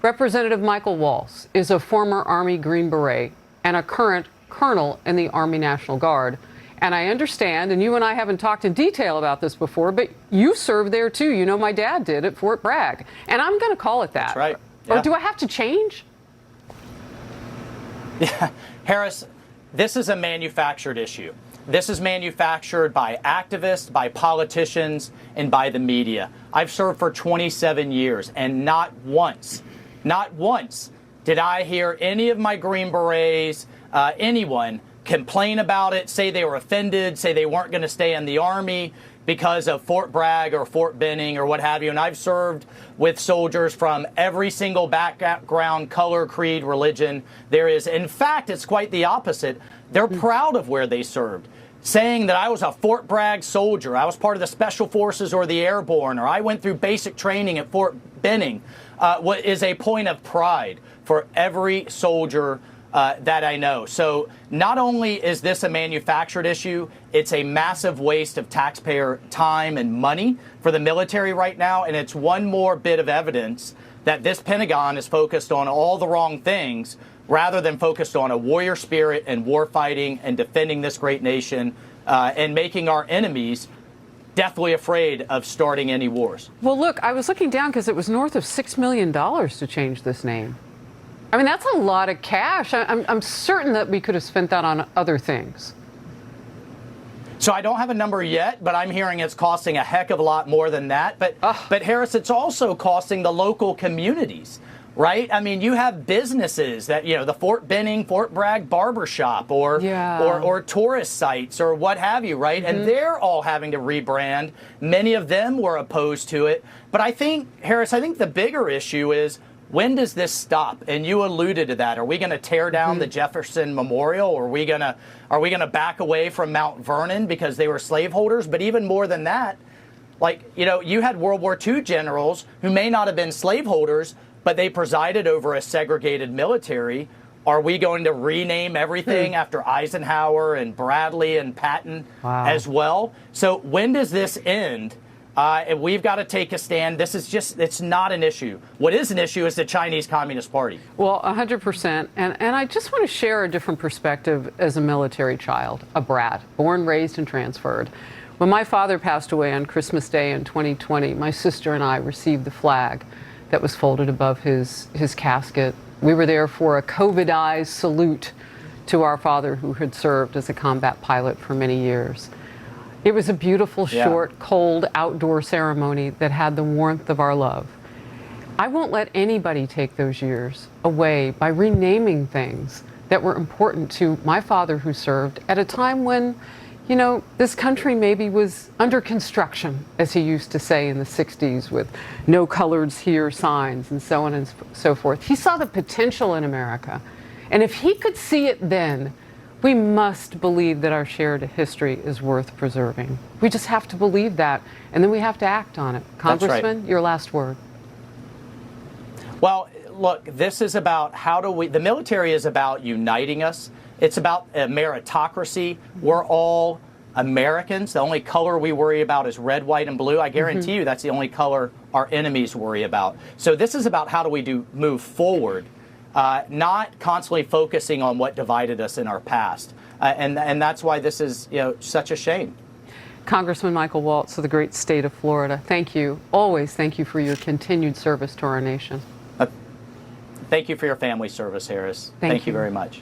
Representative Michael Waltz is a former Army Green Beret and a current colonel in the Army National Guard. And I understand, and you and I haven't talked in detail about this before, but you served there too. You know, my dad did at Fort Bragg. And I'm going to call it that. That's right. Yeah. Or do I have to change? Yeah, Harris, this is a manufactured issue. This is manufactured by activists, by politicians, and by the media. I've served for 27 years, and not once did I hear any of my Green Berets, anyone, complain about it, say they were offended, say they weren't going to stay in the Army because of Fort Bragg or Fort Benning or what have you. And I've served with soldiers from every single background, color, creed, religion there is. In fact, it's quite the opposite. They're proud of where they served, saying that I was a Fort Bragg soldier, I was part of the Special Forces or the Airborne, or I went through basic training at Fort Benning, what is a point of pride for every soldier that I know. So not only is this a manufactured issue, it's a massive waste of taxpayer time and money for the military right now. And it's one more bit of evidence that this Pentagon is focused on all the wrong things rather than focused on a warrior spirit and war fighting and defending this great nation and making our enemies deathly afraid of starting any wars. Well, look, I was looking down because it was north of $6 million to change this name. I mean, that's a lot of cash. I'm certain that we could have spent that on other things. So I don't have a number yet, but I'm hearing it's costing a heck of a lot more than that. But Harris, it's also costing the local communities, right? I mean, you have businesses that, you know, the Fort Benning, Fort Bragg barbershop or tourist sites or what have you, right? And they're all having to rebrand. Many of them were opposed to it. But I think, Harris, I think the bigger issue is, when does this stop? And you alluded to that. Are we going to tear down the Jefferson Memorial? Or are we going to back away from Mount Vernon because they were slaveholders? But even more than that, like, you know, you had World War II generals who may not have been slaveholders, but they presided over a segregated military. Are we going to rename everything after Eisenhower and Bradley and Patton as well? So when does this end? And we've got to take a stand. This is just, it's not an issue. What is an issue is the Chinese Communist Party. Well, 100%. And I just want to share a different perspective as a military child, a brat, born, raised, and transferred. When my father passed away on Christmas Day in 2020, my sister and I received the flag that was folded above his casket. We were there for a COVID-ized salute to our father, who had served as a combat pilot for many years. It was a beautiful, short, cold, outdoor ceremony that had the warmth of our love. I won't let anybody take those years away by renaming things that were important to my father, who served at a time when, you know, this country maybe was under construction, as he used to say in the 60s, with no coloreds here signs and so on and so forth. He saw the potential in America. And if he could see it then, we must believe that our shared history is worth preserving. We just have to believe that, and then we have to act on it. Congressman, your last word. Well, look, this is about the military is about uniting us. It's about a meritocracy. We're all Americans. The only color we worry about is red, white, and blue. I guarantee you that's the only color our enemies worry about. So this is about how do we move forward. Not constantly focusing on what divided us in our past. And that's why this is, you know, such a shame. Congressman Michael Waltz of the great state of Florida, thank you. Always thank you for your continued service to our nation. Thank you for your family service, Harris. Thank you very much.